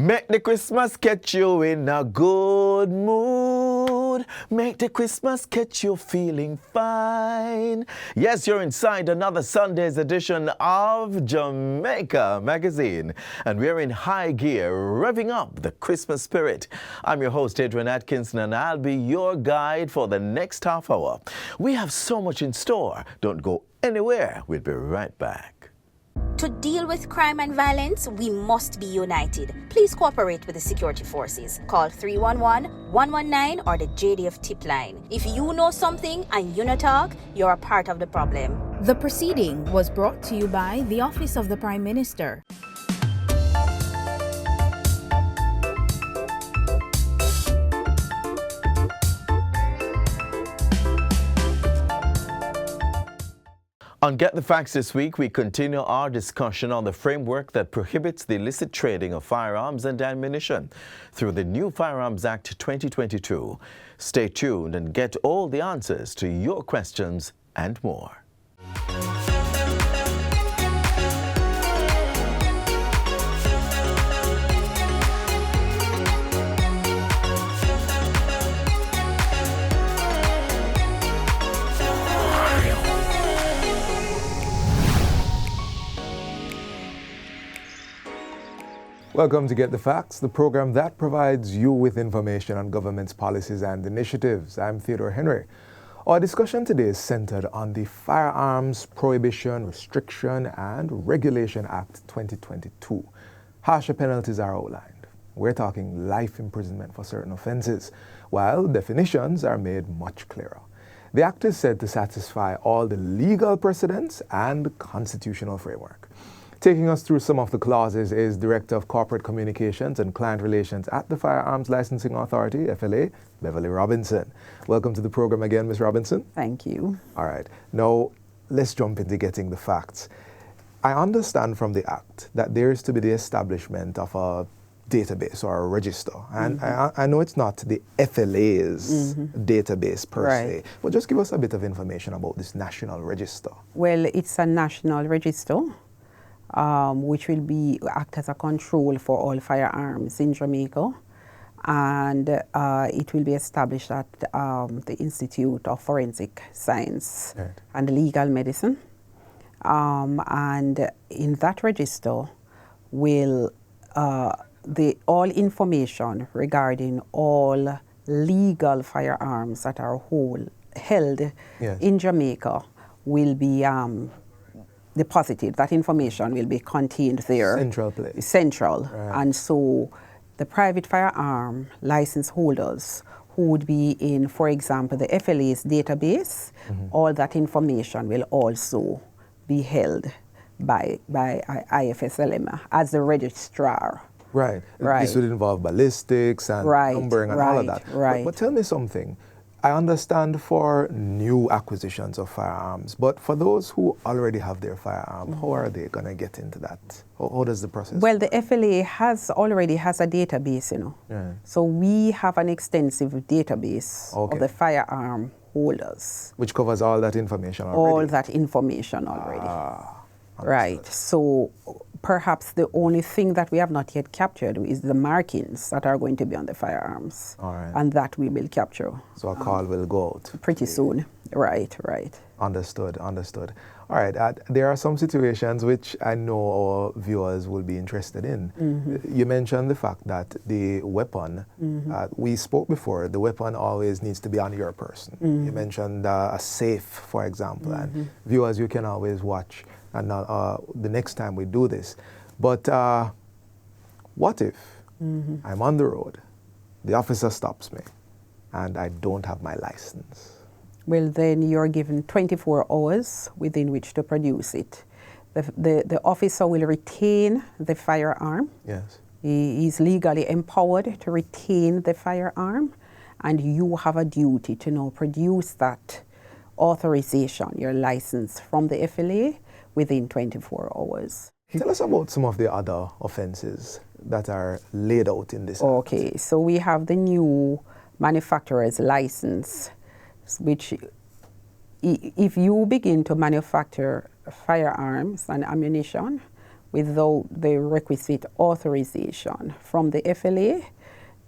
Make the Christmas catch you in a good mood. Make the Christmas catch you feeling fine. Yes, you're inside another Sunday's edition of Jamaica Magazine. And we're in high gear, revving up the Christmas spirit. I'm your host, Adrian Atkinson, and I'll be your guide for the next half hour. We have so much in store. Don't go anywhere. We'll be right back. To deal with crime and violence, we must be united. Please cooperate with the security forces. Call 311-119 or the JDF tip line. If you know something and you not talk, you're a part of the problem. The proceeding was brought to you by the Office of the Prime Minister. On Get the Facts this week, we continue our discussion on the framework that prohibits the illicit trading of firearms and ammunition through the new Firearms Act 2022. Stay tuned and get all the answers to your questions and more. Welcome to Get the Facts, the program that provides you with information on government's policies and initiatives. I'm Theodore Henry. Our discussion today is centered on the Firearms Prohibition, Restriction and Regulation Act 2022. Harsher penalties are outlined. We're talking life imprisonment for certain offenses, while definitions are made much clearer. The act is said to satisfy all the legal precedents and constitutional framework. Taking us through some of the clauses is Director of Corporate Communications and Client Relations at the Firearms Licensing Authority, FLA, Beverly Robinson. Welcome to the program again, Ms. Robinson. Thank you. All right. Now, let's jump into getting the facts. I understand from the Act that there is to be the establishment of a database or a register. And I know it's not the FLA's database per se, but just give us a bit of information about this national register. Well, it's a national register. Which will act as a control for all firearms in Jamaica, and it will be established at the Institute of Forensic Science and Legal Medicine. And in that register will all information regarding all legal firearms that are held in Jamaica will be deposited. That information will be contained there. Central place. Central. Right. And so the private firearm license holders who would be in, for example, the FLA's database, all that information will also be held by IFSLM as the registrar. Right. This would involve ballistics and numbering and all of that. But tell me something. I understand for new acquisitions of firearms, but for those who already have their firearm, how are they going to get into that? How does the process Well, the FLA already has a database, So we have an extensive database of the firearm holders. Which covers all that information already? All that information already. Right. So perhaps the only thing that we have not yet captured is the markings that are going to be on the firearms. All right. And that we will capture. So a call will go out. Pretty soon. Right. Understood. All right. There are some situations which I know our viewers will be interested in. You mentioned the fact that the weapon, we spoke before, the weapon always needs to be on your person. You mentioned a safe, for example, and viewers, you can always watch and the next time we do this. But what if I'm on the road, the officer stops me, and I don't have my license? Well, then you're given 24 hours within which to produce it. The officer will retain the firearm. Yes. He is legally empowered to retain the firearm, and you have a duty to now produce that authorization, your license, from the FLA within 24 hours. Tell us about some of the other offenses that are laid out in this act. So we have the new manufacturer's license, which if you begin to manufacture firearms and ammunition without the requisite authorization from the FLA,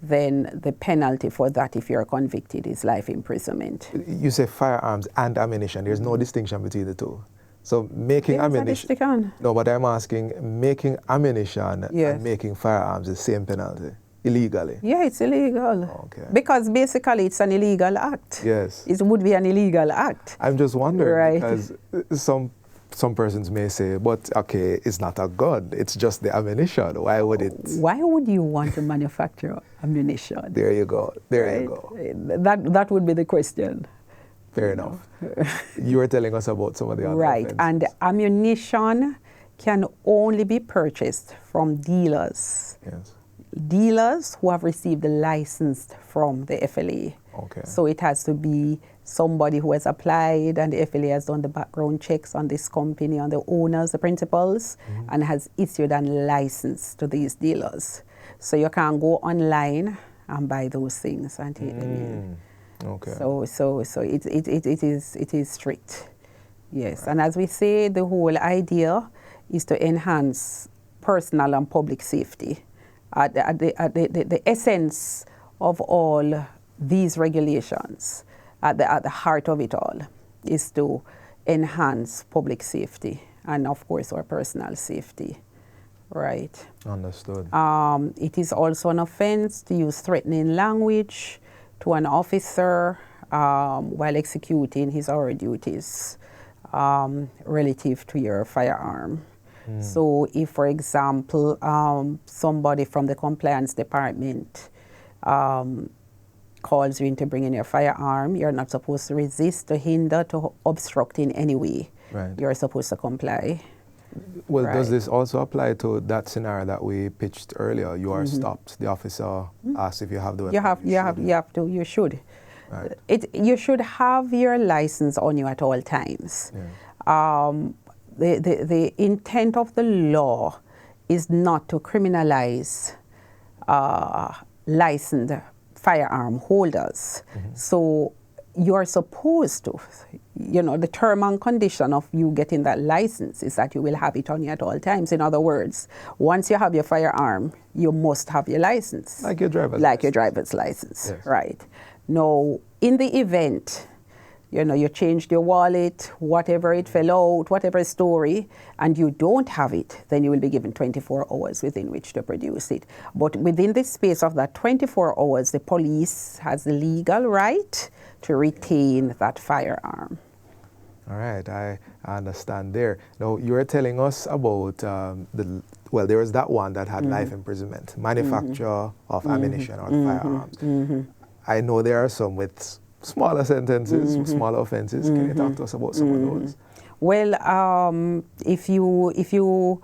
then the penalty for that, if you're convicted, is life imprisonment. You say firearms and ammunition. There's no distinction between the two. So making ammunition. No, but I'm asking, making ammunition and making firearms is the same penalty, illegally. Yeah, it's illegal. Okay. Because basically it's an illegal act. Yes. It would be an illegal act. I'm just wondering, right. because some persons may say, but okay, it's not a gun, it's just the ammunition. Why would it? Why would you want to manufacture ammunition? There you go. There you go. That would be the question. Fair enough. You were telling us about some of the other right, offenses. and ammunition can only be purchased from dealers. Yes. Dealers who have received the license from the FLA. Okay. So it has to be somebody who has applied and the FLA has done the background checks on this company, on the owners, the principals, and has issued a license to these dealers. So you can go online and buy those things and take them in. Okay. So it is strict. Yes. Right. And as we say, the whole idea is to enhance personal and public safety. The essence of all these regulations, at the heart of it all, is to enhance public safety and, of course, our personal safety. Right. Understood. It is also an offense to use threatening language to an officer while executing his or her duties relative to your firearm. So if, for example, somebody from the compliance department calls you in to bring in your firearm, you're not supposed to resist, to hinder, to obstruct in any way. Right. You're supposed to comply. Well, right. Does this also apply to that scenario that we pitched earlier? You are stopped. The officer asks if you have the weapon. You should. Right. You should have your license on you at all times. Yeah. The intent of the law is not to criminalize licensed firearm holders. So you're supposed to, the term and condition of you getting that license is that you will have it on you at all times. In other words, once you have your firearm, you must have your license. Like your driver's license. Yes. Right. Now, in the event, you changed your wallet, whatever it fell out, whatever story, and you don't have it, then you will be given 24 hours within which to produce it. But within the space of that 24 hours, the police has the legal right to retain that firearm. All right, I understand there. Now, you were telling us about there was that one that had life imprisonment, manufacture of ammunition or firearms. I know there are some with smaller sentences, smaller offenses. Can you talk to us about some of those? Well, if you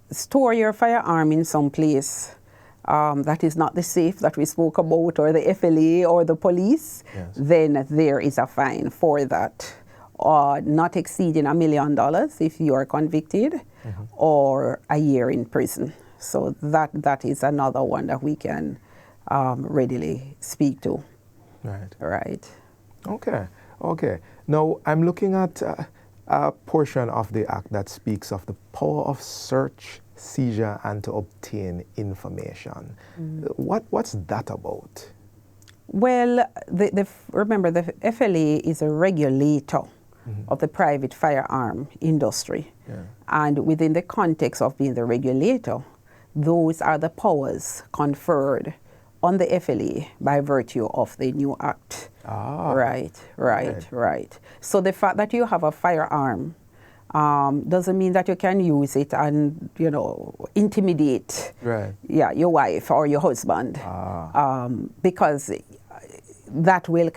store your firearm in some place that is not the safe that we spoke about, or the FLA or the police, then there is a fine for that, not exceeding $1 million if you are convicted, or a year in prison. So that is another one that we can readily speak to. Right. Right. Okay. Now, I'm looking at a portion of the Act that speaks of the power of search, seizure, and to obtain information. What's that about? Well, remember, the FLA is a regulator of the private firearm industry. Yeah. And within the context of being the regulator, those are the powers conferred on the FLA by virtue of the new act. Right. So the fact that you have a firearm doesn't mean that you can use it and, intimidate your wife or your husband, because that will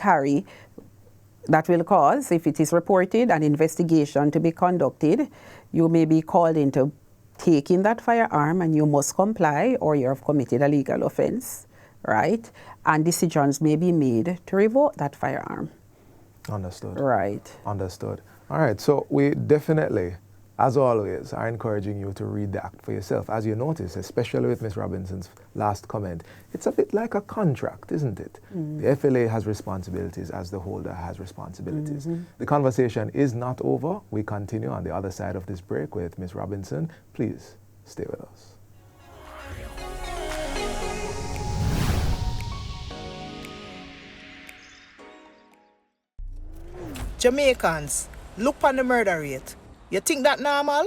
cause, if it is reported, an investigation to be conducted. You may be called into taking that firearm and you must comply, or you have committed a legal offense. Right? And decisions may be made to revoke that firearm. Understood. Right. Understood. All right. So we definitely, as always, are encouraging you to read the Act for yourself. As you notice, especially with Ms. Robinson's last comment, it's a bit like a contract, isn't it? The FLA has responsibilities as the holder has responsibilities. The conversation is not over. We continue on the other side of this break with Ms. Robinson. Please Stay with us. Jamaicans, look on the murder rate. You think that normal?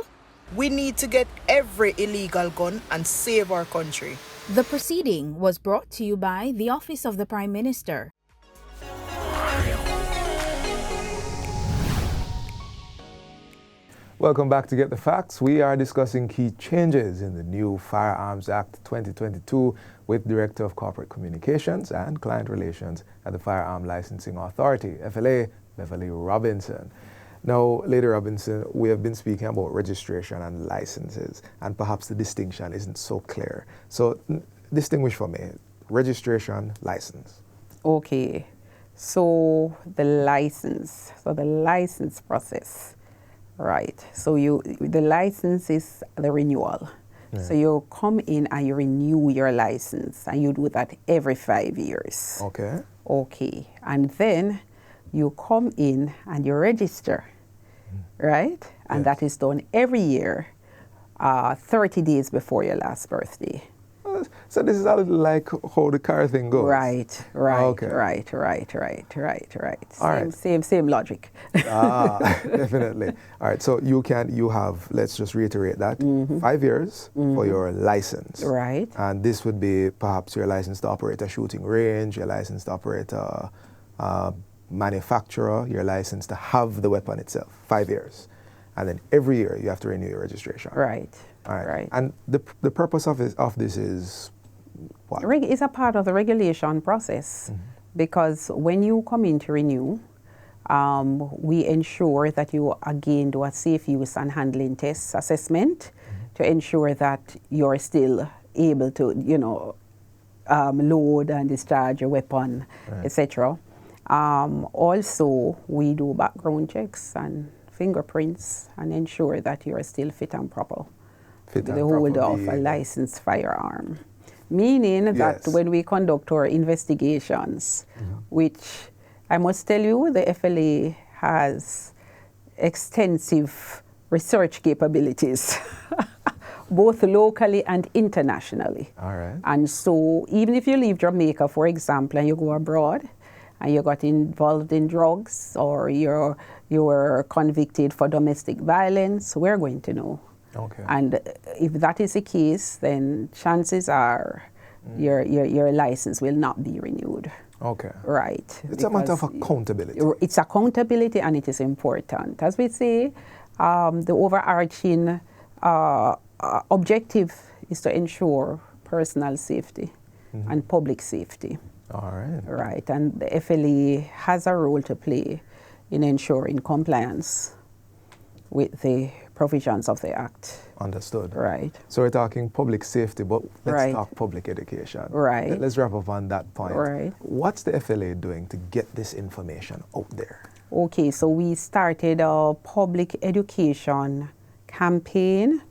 We need to get every illegal gun and save our country. The proceeding was brought to you by the Office of the Prime Minister. Welcome back to Get the Facts. We are discussing key changes in the new Firearms Act 2022 with Director of Corporate Communications and Client Relations at the Firearm Licensing Authority, FLA, Beverly Robinson. Now, Lady Robinson, we have been speaking about registration and licenses, and perhaps the distinction isn't so clear. So, distinguish for me, registration, license. Okay, so the license process, right? So the license is the renewal. Yeah. So you come in and you renew your license, and you do that every 5 years. Okay. Okay, and then you come in and you register, right? And yes. that is done every year, 30 days before your last birthday. So this is a little like how the car thing goes. Right. Okay. Right. All right. Same logic. Definitely. All right. So you have, let's just reiterate that, 5 years for your license. Right. And this would be perhaps your license to operate a shooting range, your license to operate a manufacturer, your license to have the weapon itself. 5 years. And then every year you have to renew your registration. Right. All right. Right. And the purpose of this is what? It's a part of the regulation process, because when you come in to renew, we ensure that you again do a safe use and handling test assessment to ensure that you're still able to, load and discharge your weapon, right. etc. Also, we do background checks and fingerprints and ensure that you are still fit and proper. The holder of a licensed firearm. Meaning that when we conduct our investigations, which I must tell you, the FLA has extensive research capabilities, both locally and internationally. All right. And so even if you leave Jamaica, for example, and you go abroad, and you got involved in drugs, or you were convicted for domestic violence, we're going to know. Okay. And if that is the case, then chances are your license will not be renewed. Okay. Right. It's a matter of accountability. It's accountability, and it is important. As we say, the overarching objective is to ensure personal safety and public safety. All right. Right. And the FLA has a role to play in ensuring compliance with the provisions of the Act. Understood. Right. So we're talking public safety, but let's right. talk public education. Right. Let's wrap up on that point. Right. What's the FLA doing to get this information out there? Okay, so we started a public education campaign.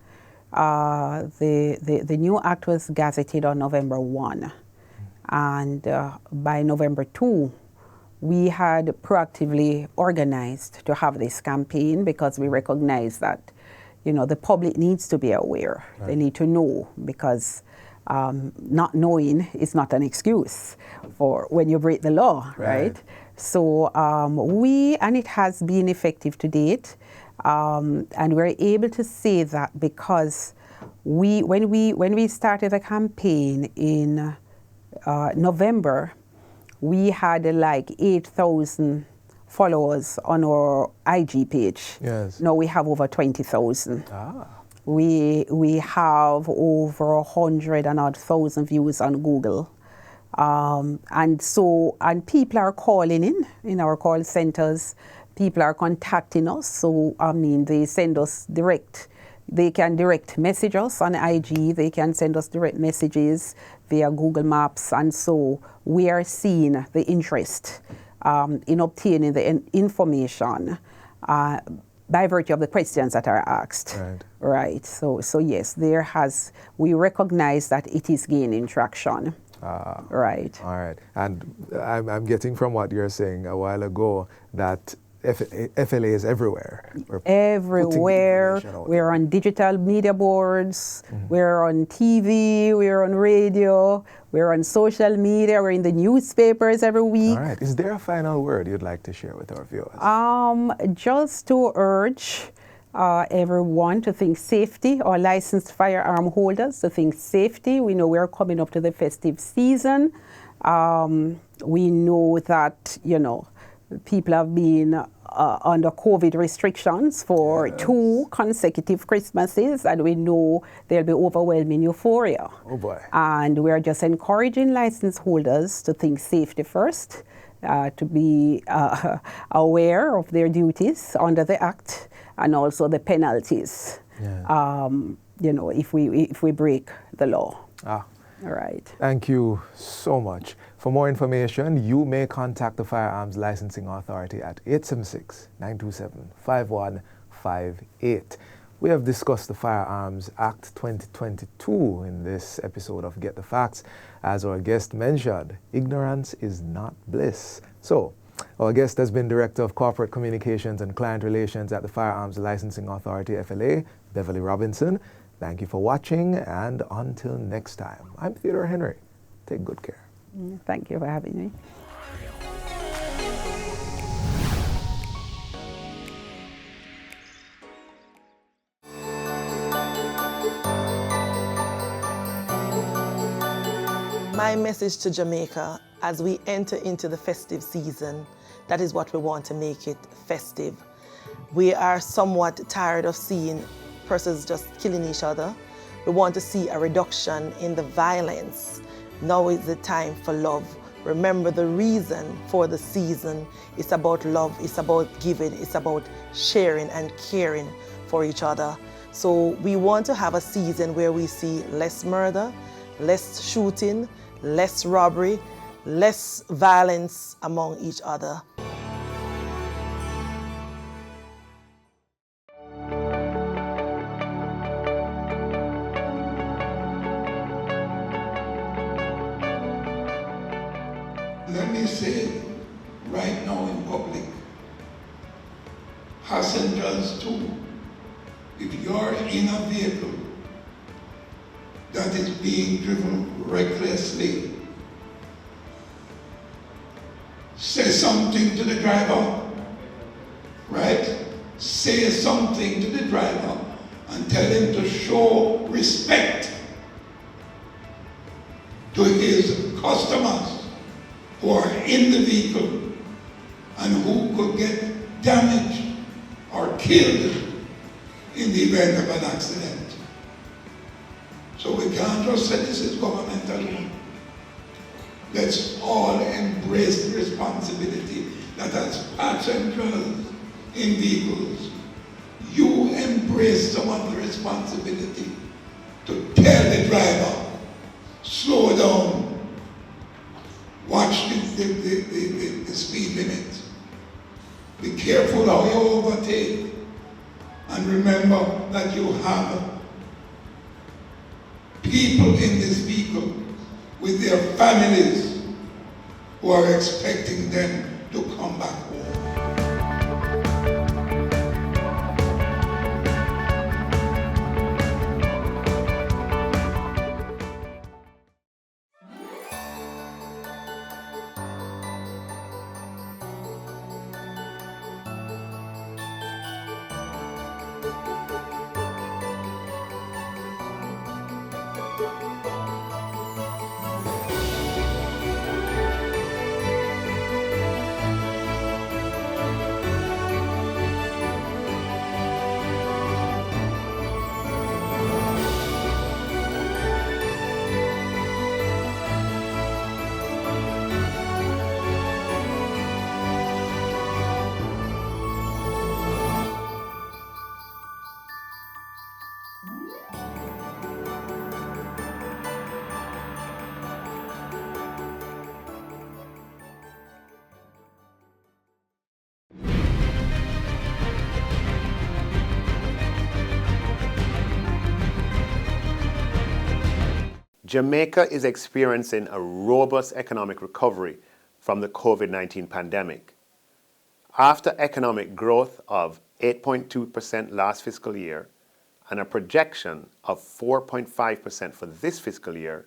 The new act was gazetted on November 1. And by November 2, we had proactively organized to have this campaign, because we recognize that, the public needs to be aware. Right. They need to know, because not knowing is not an excuse for when you break the law, right? So and it has been effective to date, and we're able to say that because when we started the campaign in November, we had like 8,000 followers on our IG page. Yes. Now we have over 20,000. Ah. We have over 100,000 views on Google. And people are calling in our call centers. People are contacting us. So, they send us they can direct message us on IG. They can send us direct messages via Google Maps. And so we are seeing the interest in obtaining the information by virtue of the questions that are asked. Right. So yes, we recognize that it is gaining traction. Right. All right. And I'm getting from what you're saying a while ago that FLAs everywhere. Everywhere. We're on digital media boards, we're on TV, we're on radio, we're on social media, we're in the newspapers every week. All right. Is there a final word you'd like to share with our viewers? Just to urge everyone to think safety, our licensed firearm holders to think safety. We know we're coming up to the festive season. We know that, people have been under COVID restrictions for 2 consecutive Christmases, and we know there'll be overwhelming euphoria. Oh boy. And we're just encouraging license holders to think safety first, to be aware of their duties under the Act and also the penalties, if we break the law. All right. Thank you so much. For more information, you may contact the Firearms Licensing Authority at 876-927-5158. We have discussed the Firearms Act 2022 in this episode of Get the Facts. As our guest mentioned, ignorance is not bliss. So, our guest has been Director of Corporate Communications and Client Relations at the Firearms Licensing Authority, FLA, Beverly Robinson. Thank you for watching, and until next time, I'm Theodore Henry. Take good care. Thank you for having me. My message to Jamaica as we enter into the festive season, that is what we want to make it festive. We are somewhat tired of seeing persons just killing each other. We want to see a reduction in the violence. Now is the time for love. Remember, the reason for the season is about love, it's about giving, it's about sharing and caring for each other. So we want to have a season where we see less murder, less shooting, less robbery, less violence among each other. Let me say right now in public, passengers too, if you're in a vehicle that is being driven recklessly, say something to the driver, right? Say something to the driver and tell him to show respect to his customers who are in the vehicle and who could get damaged or killed in the event of an accident. So we can't just say this is governmental. Let's all embrace the responsibility that as passengers in vehicles, you embrace some of the responsibility to tell the driver, slow down, watch the speed limit. Be careful how you overtake. And remember that you have people in this vehicle with their families who are expecting them to come back home. Jamaica is experiencing a robust economic recovery from the COVID-19 pandemic. After economic growth of 8.2% last fiscal year and a projection of 4.5% for this fiscal year,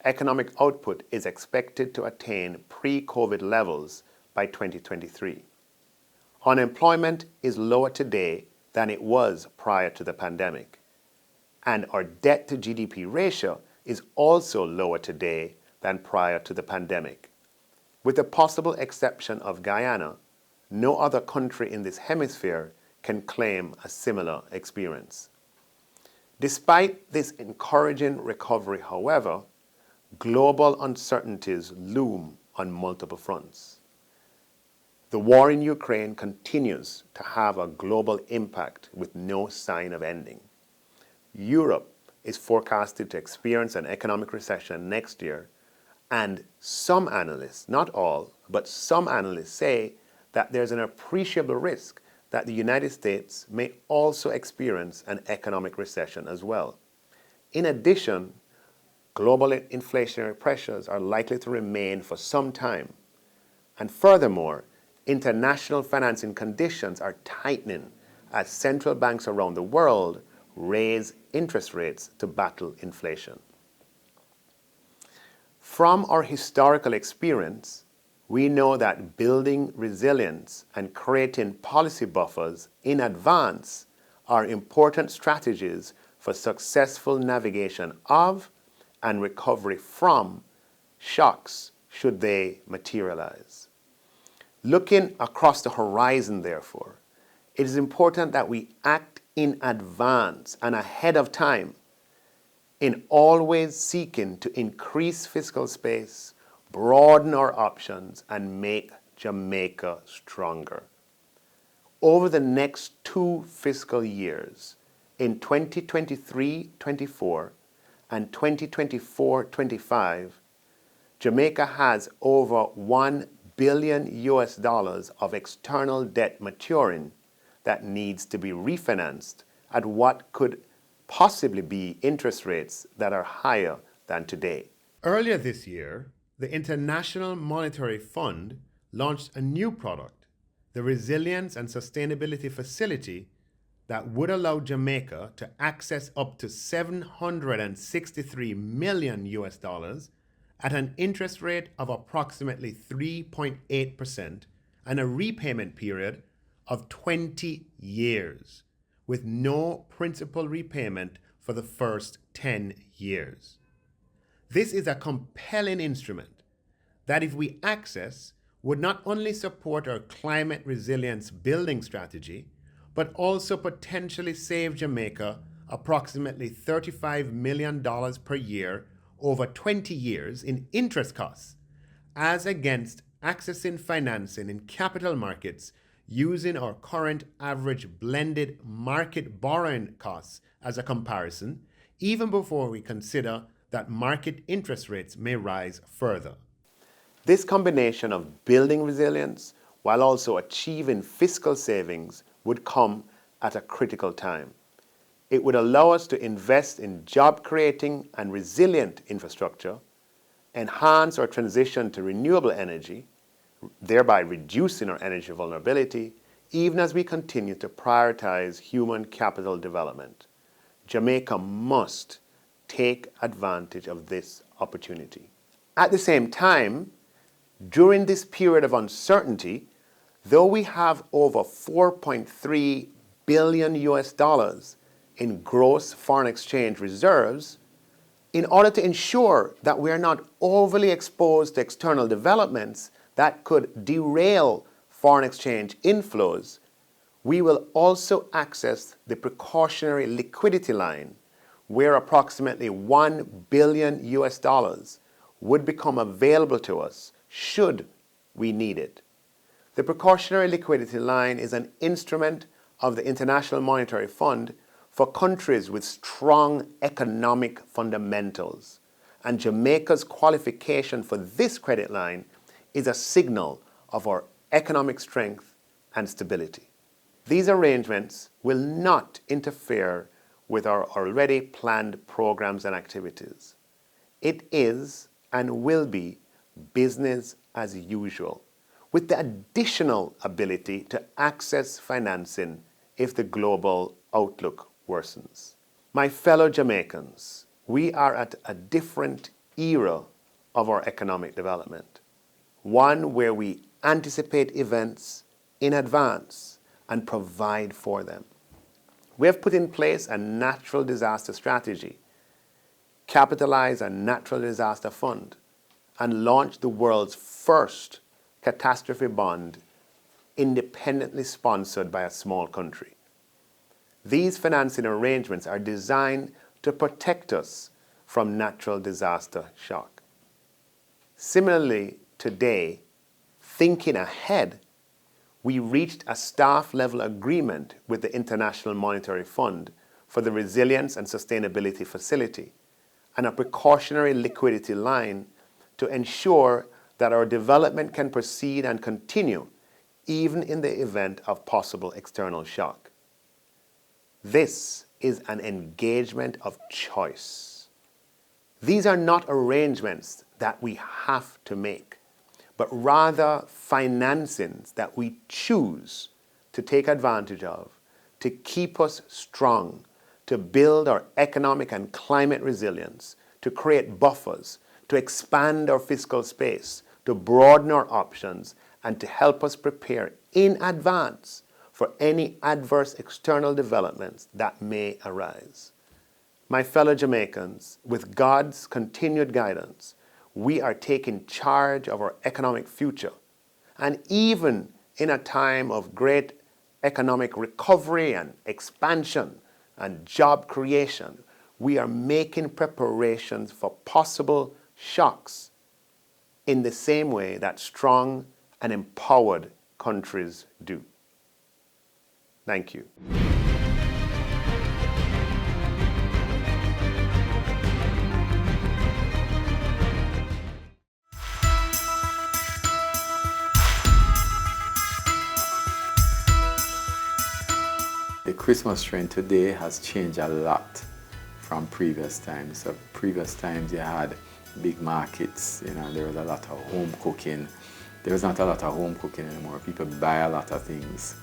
economic output is expected to attain pre-COVID levels by 2023. Unemployment is lower today than it was prior to the pandemic, and our debt to GDP ratio is also lower today than prior to the pandemic. With the possible exception of Guyana, no other country in this hemisphere can claim a similar experience. Despite this encouraging recovery, however, global uncertainties loom on multiple fronts. The war in Ukraine continues to have a global impact with no sign of ending. Europe is forecasted to experience an economic recession next year, and some analysts, not all, but some analysts say that there's an appreciable risk that the United States may also experience an economic recession as well. In addition, global inflationary pressures are likely to remain for some time. And furthermore, international financing conditions are tightening as central banks around the world raise interest rates to battle inflation. From our historical experience, we know that building resilience and creating policy buffers in advance are important strategies for successful navigation of and recovery from shocks should they materialize. Looking across the horizon, therefore, it is important that we act in advance and ahead of time in always seeking to increase fiscal space, broaden our options, and make Jamaica stronger. Over the next 2 fiscal years, in 2023-24 and 2024-25, Jamaica has over $1 billion of external debt maturing that needs to be refinanced at what could possibly be interest rates that are higher than today. Earlier this year, the International Monetary Fund launched a new product, the Resilience and Sustainability Facility, that would allow Jamaica to access up to $763 million at an interest rate of approximately 3.8% and a repayment period of 20 years, with no principal repayment for the first 10 years. This is a compelling instrument that, if we access, would not only support our climate resilience building strategy, but also potentially save Jamaica approximately $35 million per year over 20 years in interest costs, as against accessing financing in capital markets using our current average blended market borrowing costs as a comparison, even before we consider that market interest rates may rise further. This combination of building resilience while also achieving fiscal savings would come at a critical time. It would allow us to invest in job-creating and resilient infrastructure, enhance our transition to renewable energy, thereby reducing our energy vulnerability, even as we continue to prioritize human capital development. Jamaica must take advantage of this opportunity. At the same time, during this period of uncertainty, though we have over $4.3 billion in gross foreign exchange reserves, in order to ensure that we are not overly exposed to external developments that could derail foreign exchange inflows, we will also access the precautionary liquidity line, where approximately $1 billion would become available to us should we need it. The precautionary liquidity line is an instrument of the International Monetary Fund for countries with strong economic fundamentals, and Jamaica's qualification for this credit line is a signal of our economic strength and stability. These arrangements will not interfere with our already planned programs and activities. It is and will be business as usual, with the additional ability to access financing if the global outlook worsens. My fellow Jamaicans, we are at a different era of our economic development, one where we anticipate events in advance and provide for them. We have put in place a natural disaster strategy, capitalized a natural disaster fund, and launched the world's first catastrophe bond independently sponsored by a small country. These financing arrangements are designed to protect us from natural disaster shock. Similarly, today, thinking ahead, we reached a staff-level agreement with the International Monetary Fund for the Resilience and Sustainability Facility and a precautionary liquidity line to ensure that our development can proceed and continue even in the event of possible external shock. This is an engagement of choice. These are not arrangements that we have to make, but rather financings that we choose to take advantage of to keep us strong, to build our economic and climate resilience, to create buffers, to expand our fiscal space, to broaden our options, and to help us prepare in advance for any adverse external developments that may arise. My fellow Jamaicans, with God's continued guidance, we are taking charge of our economic future. And even in a time of great economic recovery and expansion and job creation, we are making preparations for possible shocks in the same way that strong and empowered countries do. Thank you. The Christmas trend today has changed a lot from previous times. So previous times you had big markets, there was a lot of home cooking. There was not a lot of home cooking anymore. People buy a lot of things,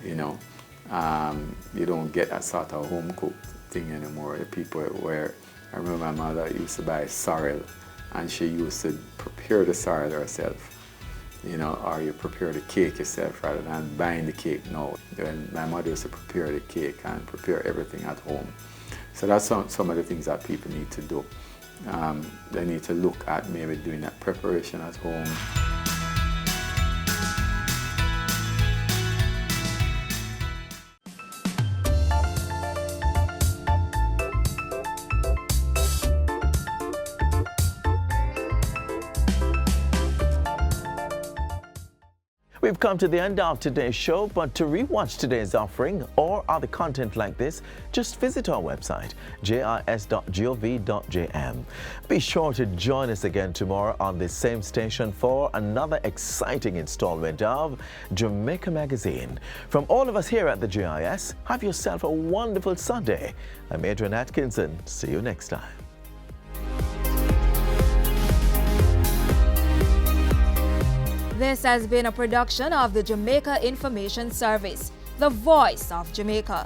you don't get that sort of home cooked thing anymore. The people where, I remember my mother used to buy sorrel and she used to prepare the sorrel herself. Or you prepare the cake yourself rather than buying the cake now. When my mother used to prepare the cake and prepare everything at home. So that's some of the things that people need to do. They need to look at maybe doing that preparation at home. We've come to the end of today's show, but to rewatch today's offering or other content like this, just visit our website, jis.gov.jm. Be sure to join us again tomorrow on this same station for another exciting installment of Jamaica Magazine. From all of us here at the GIS, have yourself a wonderful Sunday. I'm Adrian Atkinson. See you next time. This has been a production of the Jamaica Information Service, the voice of Jamaica.